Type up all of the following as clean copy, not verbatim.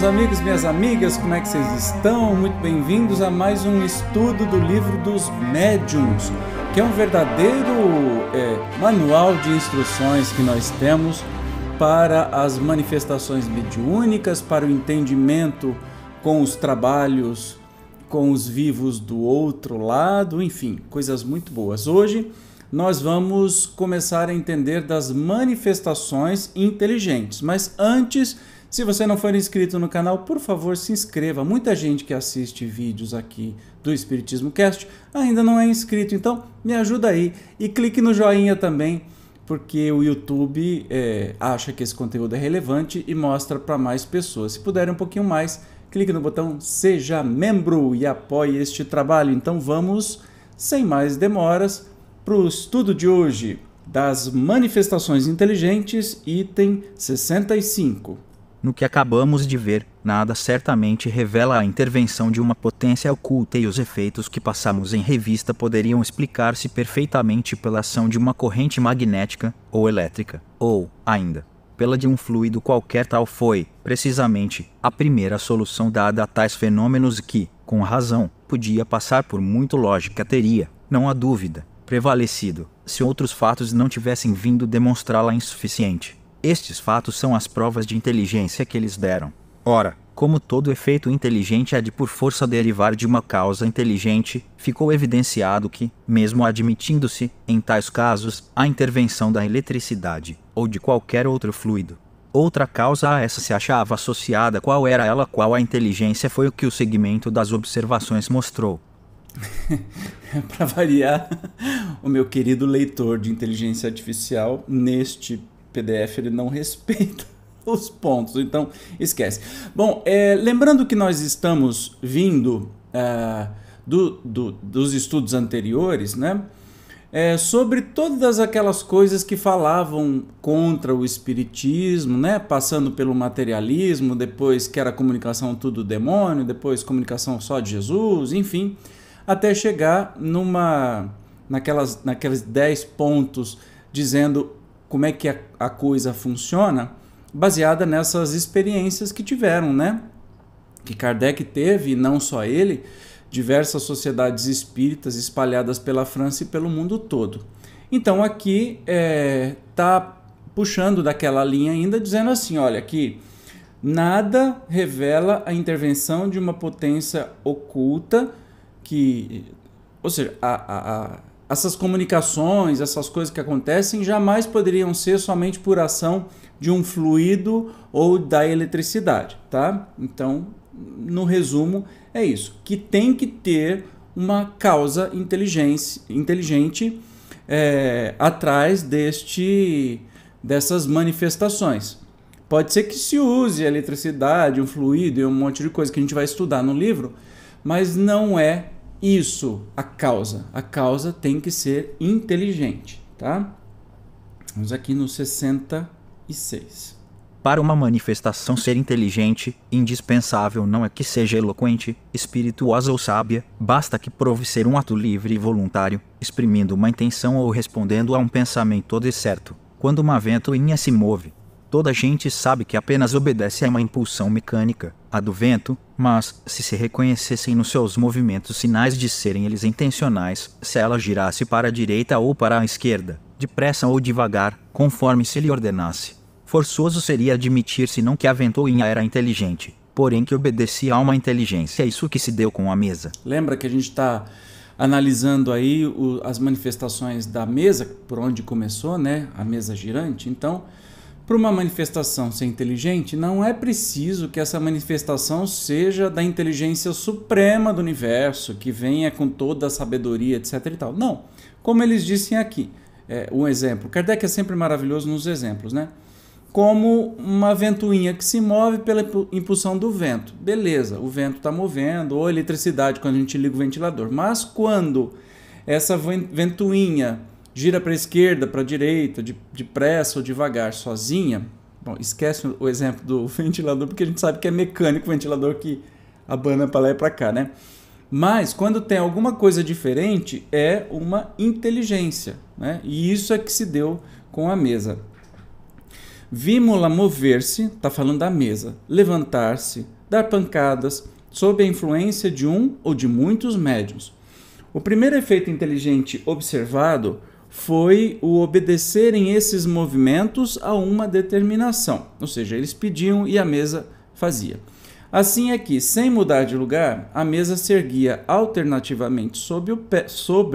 meus amigos, minhas amigas, como é que vocês estão? Muito bem-vindos a mais um estudo do livro dos médiuns, que é um verdadeiro manual de instruções que nós temos para as manifestações mediúnicas, para o entendimento com os trabalhos, com os vivos do outro lado, enfim, coisas muito boas. Hoje nós vamos começar a entender das manifestações inteligentes, mas antes, se você não for inscrito no canal, por favor, se inscreva. Muita gente que assiste vídeos aqui do Espiritismo Cast ainda não é inscrito, então me ajuda aí e clique no joinha também, porque o YouTube acha que esse conteúdo é relevante e mostra para mais pessoas. Se puderem um pouquinho mais, clique no botão Seja Membro e apoie este trabalho. Então vamos, sem mais demoras, para o estudo de hoje das manifestações inteligentes, item 65. No que acabamos de ver, nada certamente revela a intervenção de uma potência oculta e os efeitos que passamos em revista poderiam explicar-se perfeitamente pela ação de uma corrente magnética ou elétrica, ou, ainda, pela de um fluido qualquer. Tal foi, precisamente, a primeira solução dada a tais fenômenos que, com razão, podia passar por muito lógica teria, não há dúvida, prevalecido, se outros fatos não tivessem vindo demonstrá-la insuficiente. Estes fatos são as provas de inteligência que eles deram. Ora, como todo efeito inteligente há de por força derivar de uma causa inteligente, ficou evidenciado que, mesmo admitindo-se, em tais casos, a intervenção da eletricidade, ou de qualquer outro fluido, outra causa a essa se achava associada. Qual era ela? Qual a inteligência? Foi o que o segmento das observações mostrou. Para variar, o meu querido leitor de inteligência artificial, neste PDF, ele não respeita os pontos, então esquece. Bom, lembrando que nós estamos vindo dos estudos anteriores, né? Sobre todas aquelas coisas que falavam contra o espiritismo, né? Passando pelo materialismo, depois que era comunicação tudo demônio, depois comunicação só de Jesus, enfim, até chegar naqueles 10 pontos dizendo como é que a coisa funciona, baseada nessas experiências que tiveram, né? Que Kardec teve, e não só ele, diversas sociedades espíritas espalhadas pela França e pelo mundo todo. Então aqui está puxando daquela linha ainda, dizendo assim, olha, que nada revela a intervenção de uma potência oculta, ou seja, essas comunicações, essas coisas que acontecem jamais poderiam ser somente por ação de um fluido ou da eletricidade, tá? Então, no resumo, é isso, que tem que ter uma causa inteligente atrás dessas manifestações. Pode ser que se use a eletricidade, um fluido e um monte de coisa que a gente vai estudar no livro, mas não é isso a causa. A causa tem que ser inteligente, tá? Vamos aqui no 66. Para uma manifestação ser inteligente, indispensável não é que seja eloquente, espirituosa ou sábia, basta que prove ser um ato livre e voluntário, exprimindo uma intenção ou respondendo a um pensamento de certo. Quando uma ventoinha se move, toda a gente sabe que apenas obedece a uma impulsão mecânica, a do vento, mas, se reconhecessem nos seus movimentos sinais de serem eles intencionais, se ela girasse para a direita ou para a esquerda, depressa ou devagar, conforme se lhe ordenasse, forçoso seria admitir-se não que a ventoinha era inteligente, porém que obedecia a uma inteligência. É isso que se deu com a mesa. Lembra que a gente está analisando aí as manifestações da mesa, por onde começou, né? A mesa girante. Então, para uma manifestação ser inteligente, não é preciso que essa manifestação seja da inteligência suprema do universo, que venha com toda a sabedoria, etc. e tal. Não. Como eles dizem aqui, um exemplo. Kardec é sempre maravilhoso nos exemplos, né? Como uma ventoinha que se move pela impulsão do vento. Beleza, o vento está movendo, ou eletricidade quando a gente liga o ventilador. Mas quando essa ventoinha gira para a esquerda, para a direita, depressa ou devagar, sozinha. Bom, esquece o exemplo do ventilador, porque a gente sabe que é mecânico o ventilador que abana para lá e para cá, né? Mas quando tem alguma coisa diferente, é uma inteligência, né? E isso é que se deu com a mesa. Vimos-la mover-se, está falando da mesa, levantar-se, dar pancadas, sob a influência de um ou de muitos médiuns. O primeiro efeito inteligente observado foi o obedecerem esses movimentos a uma determinação, ou seja, eles pediam e a mesa fazia. Assim é que, sem mudar de lugar, a mesa se erguia alternativamente sobre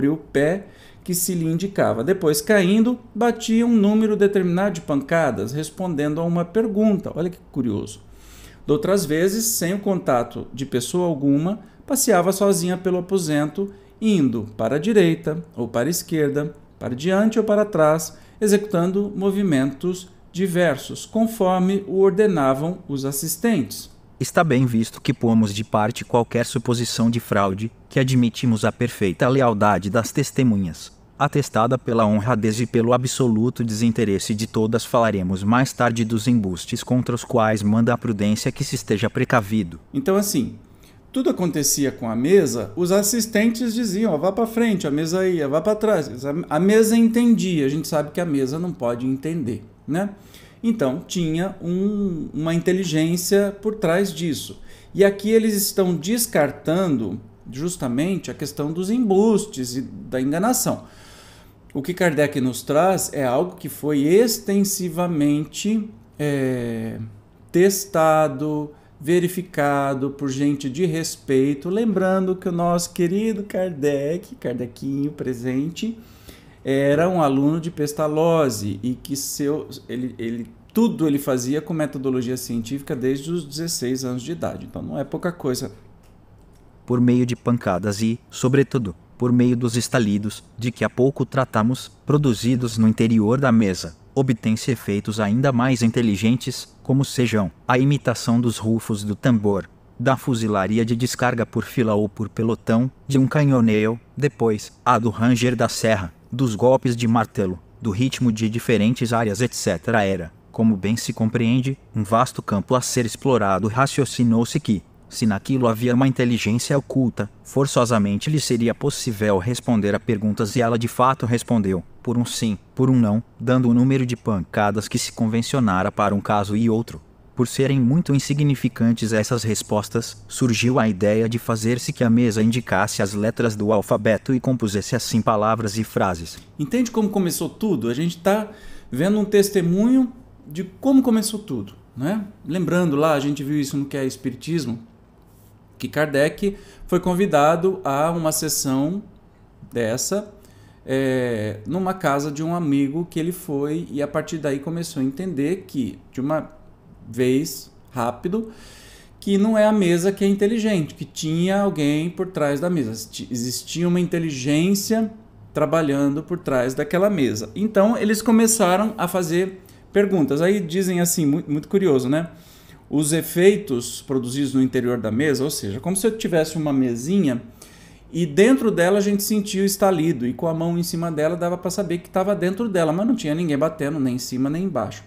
o pé que se lhe indicava. Depois, caindo, batia um número determinado de pancadas, respondendo a uma pergunta. Olha que curioso. Outras vezes, sem o contato de pessoa alguma, passeava sozinha pelo aposento, indo para a direita ou para a esquerda, para diante ou para trás, executando movimentos diversos, conforme o ordenavam os assistentes. Está bem visto que pomos de parte qualquer suposição de fraude, que admitimos a perfeita lealdade das testemunhas, atestada pela honradez e pelo absoluto desinteresse de todas. Falaremos mais tarde dos embustes contra os quais manda a prudência que se esteja precavido. Então, assim, tudo acontecia com a mesa, os assistentes diziam, vá para frente, a mesa ia, vá para trás. A mesa entendia, a gente sabe que a mesa não pode entender, né? Então, tinha uma inteligência por trás disso. E aqui eles estão descartando justamente a questão dos embustes e da enganação. O que Kardec nos traz é algo que foi extensivamente testado, verificado por gente de respeito. Lembrando que o nosso querido Kardecinho presente, era um aluno de Pestalozzi e que tudo ele fazia com metodologia científica desde os 16 anos de idade. Então não é pouca coisa. Por meio de pancadas e, sobretudo, por meio dos estalidos, de que há pouco tratamos, produzidos no interior da mesa, obtém-se efeitos ainda mais inteligentes, como sejam a imitação dos rufos do tambor, da fuzilaria de descarga por fila ou por pelotão, de um canhoneio, depois, a do ranger da serra, dos golpes de martelo, do ritmo de diferentes áreas, etc. Era, como bem se compreende, um vasto campo a ser explorado. Raciocinou-se que, se naquilo havia uma inteligência oculta, forçosamente lhe seria possível responder a perguntas, e ela de fato respondeu, por um sim, por um não, dando o número de pancadas que se convencionara para um caso e outro. Por serem muito insignificantes essas respostas, surgiu a ideia de fazer-se que a mesa indicasse as letras do alfabeto e compusesse assim palavras e frases. Entende como começou tudo? A gente está vendo um testemunho de como começou tudo, né? Lembrando lá, a gente viu isso no que é Espiritismo, que Kardec foi convidado a uma sessão dessa numa casa de um amigo que ele foi, e a partir daí começou a entender que, de uma vez rápido, que não é a mesa que é inteligente, que tinha alguém por trás da mesa, existia uma inteligência trabalhando por trás daquela mesa. Então eles começaram a fazer perguntas. Aí dizem assim, muito curioso, né? Os efeitos produzidos no interior da mesa, ou seja, como se eu tivesse uma mesinha e dentro dela a gente sentia o estalido, e com a mão em cima dela dava para saber que estava dentro dela, mas não tinha ninguém batendo nem em cima nem embaixo.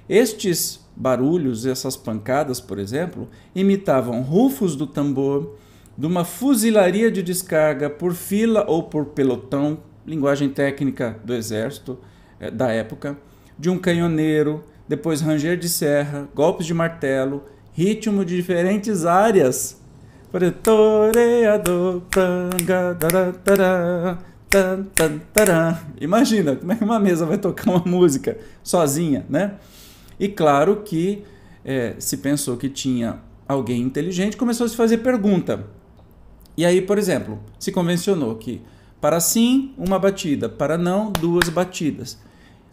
Estes barulhos, essas pancadas, por exemplo, imitavam rufos do tambor, de uma fuzilaria de descarga por fila ou por pelotão, linguagem técnica do exército da época, de um canhoneiro, depois ranger de serra, golpes de martelo, ritmo de diferentes áreas. Por exemplo, toreador, imagina como é que uma mesa vai tocar uma música sozinha, né? E claro que se pensou que tinha alguém inteligente, começou a se fazer pergunta. E aí, por exemplo, se convencionou que para sim, uma batida, para não, duas batidas.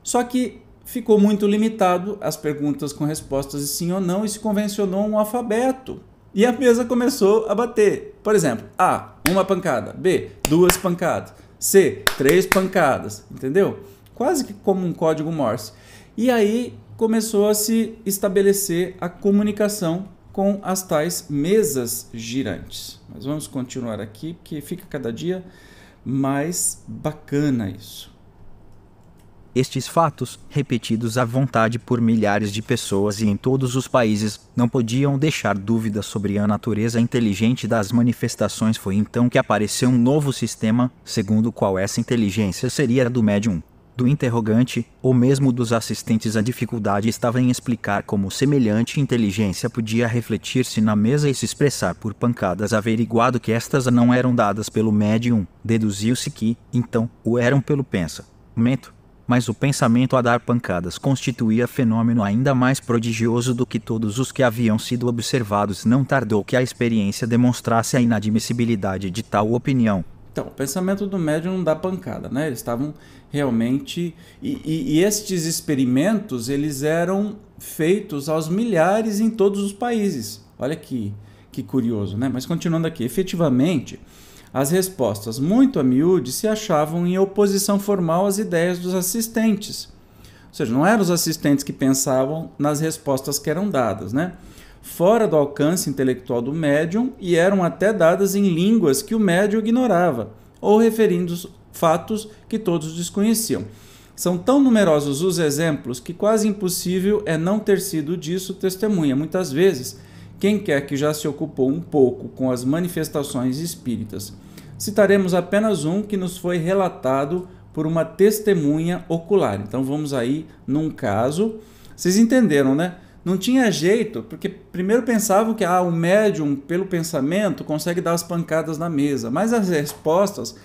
Só que ficou muito limitado as perguntas com respostas de sim ou não, e se convencionou um alfabeto. E a mesa começou a bater. Por exemplo, A, uma pancada. B, duas pancadas. C, 3 pancadas. Entendeu? Quase que como um código Morse. E aí começou a se estabelecer a comunicação com as tais mesas girantes. Mas vamos continuar aqui, porque fica cada dia mais bacana isso. Estes fatos, repetidos à vontade por milhares de pessoas e em todos os países, não podiam deixar dúvidas sobre a natureza inteligente das manifestações. Foi então que apareceu um novo sistema, segundo o qual essa inteligência seria a do médium, do interrogante, ou mesmo dos assistentes. A dificuldade estava em explicar como semelhante inteligência podia refletir-se na mesa e se expressar por pancadas. Averiguado que estas não eram dadas pelo médium, deduziu-se que, então, o eram pelo pensamento. Mas o pensamento a dar pancadas constituía fenômeno ainda mais prodigioso do que todos os que haviam sido observados. Não tardou que a experiência demonstrasse a inadmissibilidade de tal opinião. Então, o pensamento do médium não dá pancada, né? Eles estavam realmente... E estes experimentos, eles eram feitos aos milhares em todos os países. Olha que curioso, né? Mas continuando aqui, efetivamente, as respostas muito a miúde se achavam em oposição formal às ideias dos assistentes. Ou seja, não eram os assistentes que pensavam nas respostas que eram dadas, né? Fora do alcance intelectual do médium e eram até dadas em línguas que o médium ignorava, ou referindo fatos que todos desconheciam. São tão numerosos os exemplos que quase impossível é não ter sido disso testemunha. Muitas vezes, quem quer que já se ocupou um pouco com as manifestações espíritas. Citaremos apenas um que nos foi relatado por uma testemunha ocular. Então vamos aí num caso. Vocês entenderam, né? Não tinha jeito, porque primeiro pensavam que o médium, pelo pensamento, consegue dar as pancadas na mesa. Mas as respostas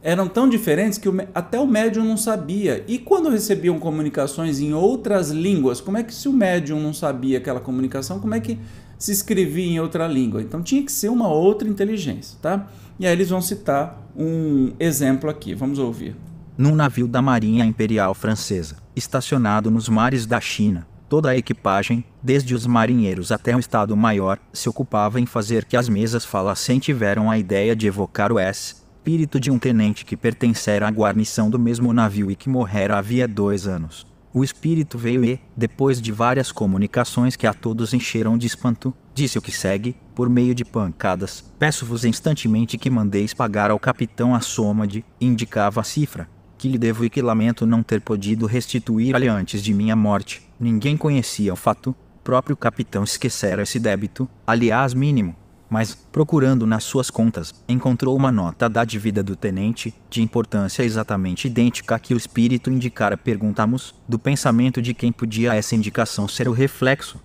eram tão diferentes que até o médium não sabia. E quando recebiam comunicações em outras línguas, como é que, se o médium não sabia aquela comunicação, como é que se escrevia em outra língua? Então tinha que ser uma outra inteligência, tá? E aí eles vão citar um exemplo aqui, vamos ouvir. Num navio da Marinha Imperial Francesa, estacionado nos mares da China, toda a equipagem, desde os marinheiros até o Estado-Maior, se ocupava em fazer que as mesas falassem. Tiveram a ideia de evocar o espírito de um tenente que pertencera à guarnição do mesmo navio e que morrera havia 2 anos. O espírito veio e, depois de várias comunicações que a todos encheram de espanto, disse o que segue, por meio de pancadas: peço-vos instantemente que mandeis pagar ao capitão a soma de, indicava a cifra, que lhe devo e que lamento não ter podido restituir-lhe antes de minha morte. Ninguém conhecia o fato, o próprio capitão esquecera esse débito, aliás mínimo, mas, procurando nas suas contas, encontrou uma nota da dívida do tenente, de importância exatamente idêntica à que o espírito indicara. Perguntamos, do pensamento de quem podia essa indicação ser o reflexo.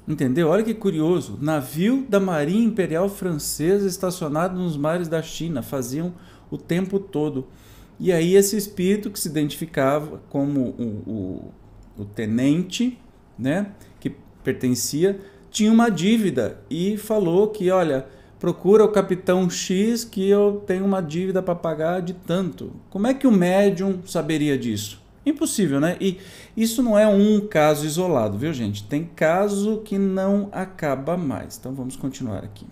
Entendeu? Olha que curioso. Navio da Marinha Imperial Francesa estacionado nos mares da China, faziam o tempo todo. E aí esse espírito que se identificava como o tenente, né, que pertencia, tinha uma dívida e falou que, olha, procura o capitão X que eu tenho uma dívida para pagar de tanto. Como é que o médium saberia disso? Impossível, né? E isso não é um caso isolado, viu, gente? Tem caso que não acaba mais. Então vamos continuar aqui.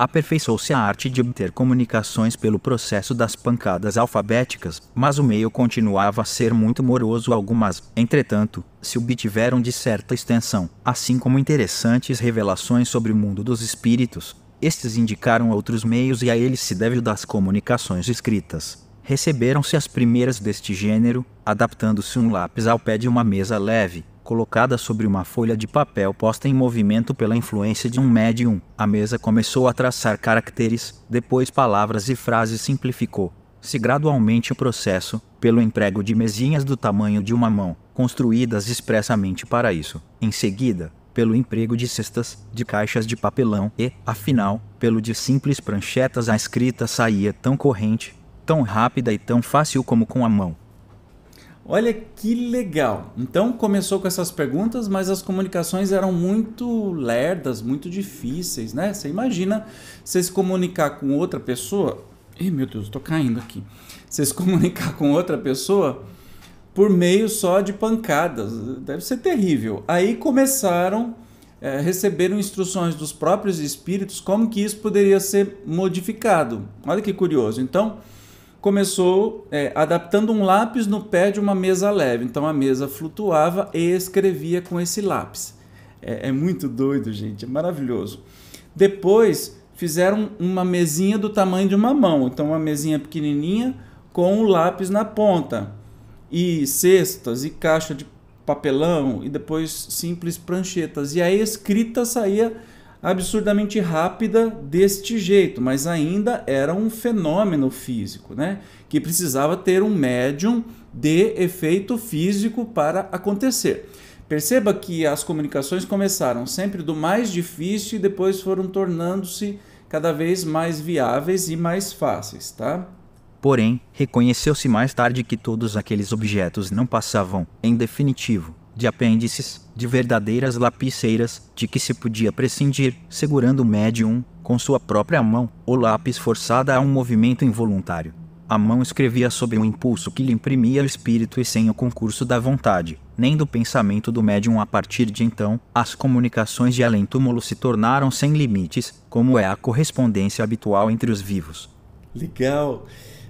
Aperfeiçoou-se a arte de obter comunicações pelo processo das pancadas alfabéticas, mas o meio continuava a ser muito moroso. Algumas, entretanto, se obtiveram de certa extensão, assim como interessantes revelações sobre o mundo dos espíritos. Estes indicaram outros meios e a eles se deve o das comunicações escritas. Receberam-se as primeiras deste gênero, adaptando-se um lápis ao pé de uma mesa leve, colocada sobre uma folha de papel posta em movimento pela influência de um médium. A mesa começou a traçar caracteres, depois palavras e frases. Simplificou-se gradualmente o processo, pelo emprego de mesinhas do tamanho de uma mão, construídas expressamente para isso. Em seguida, pelo emprego de cestas, de caixas de papelão e, afinal, pelo de simples pranchetas. A escrita saía tão corrente, tão rápida e tão fácil como com a mão. Olha que legal! Então começou com essas perguntas, mas as comunicações eram muito lerdas, muito difíceis, né? Você imagina você se comunicar com outra pessoa... Ih, meu Deus, tô caindo aqui. Você se comunicar com outra pessoa por meio só de pancadas. Deve ser terrível. Aí começaram, receberam instruções dos próprios espíritos como que isso poderia ser modificado. Olha que curioso. Então... começou adaptando um lápis no pé de uma mesa leve. Então a mesa flutuava e escrevia com esse lápis. É muito doido, gente. É maravilhoso. Depois fizeram uma mesinha do tamanho de uma mão. Então uma mesinha pequenininha com o lápis na ponta. E cestas e caixa de papelão. E depois simples pranchetas. E aí a escrita saía absurdamente rápida deste jeito, mas ainda era um fenômeno físico, né? Que precisava ter um médium de efeito físico para acontecer. Perceba que as comunicações começaram sempre do mais difícil e depois foram tornando-se cada vez mais viáveis e mais fáceis, tá? Porém, reconheceu-se mais tarde que todos aqueles objetos não passavam, em definitivo, de apêndices, de verdadeiras lapiceiras, de que se podia prescindir, segurando o médium, com sua própria mão, o lápis forçada a um movimento involuntário. A mão escrevia sob um impulso que lhe imprimia o espírito e sem o concurso da vontade, nem do pensamento do médium. A partir de então, as comunicações de além-túmulo se tornaram sem limites, como é a correspondência habitual entre os vivos. Legal!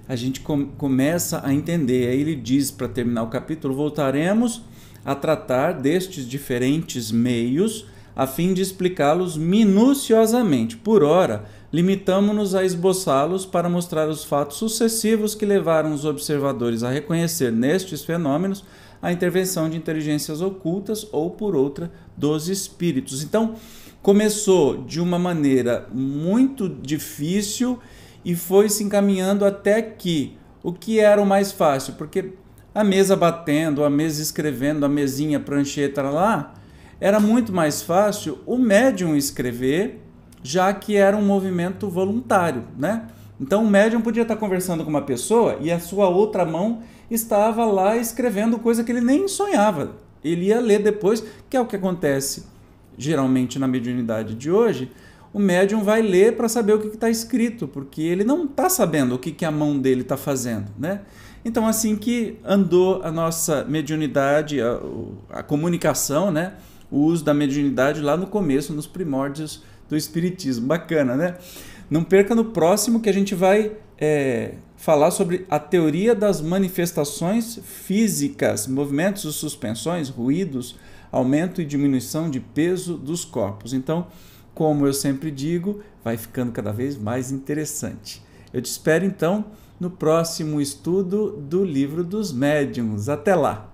A gente começa a entender. Aí ele diz, para terminar o capítulo, voltaremos a tratar destes diferentes meios a fim de explicá-los minuciosamente. Por ora, limitamo-nos a esboçá-los para mostrar os fatos sucessivos que levaram os observadores a reconhecer nestes fenômenos a intervenção de inteligências ocultas ou, por outra, dos espíritos. Então, começou de uma maneira muito difícil e foi se encaminhando até que o que era o mais fácil, porque a mesa batendo, a mesa escrevendo, a mesinha, a prancheta lá, era muito mais fácil o médium escrever, já que era um movimento voluntário, né? Então o médium podia estar conversando com uma pessoa e a sua outra mão estava lá escrevendo coisa que ele nem sonhava. Ele ia ler depois, que é o que acontece geralmente na mediunidade de hoje. O médium vai ler para saber o que está escrito, porque ele não está sabendo o que a mão dele está fazendo, né? Então, assim que andou a nossa mediunidade, a comunicação, né? O uso da mediunidade lá no começo, nos primórdios do Espiritismo. Bacana, né? Não perca no próximo que a gente vai falar sobre a teoria das manifestações físicas, movimentos e suspensões, ruídos, aumento e diminuição de peso dos corpos. Então, como eu sempre digo, vai ficando cada vez mais interessante. Eu te espero, então, no próximo estudo do Livro dos Médiuns. Até lá!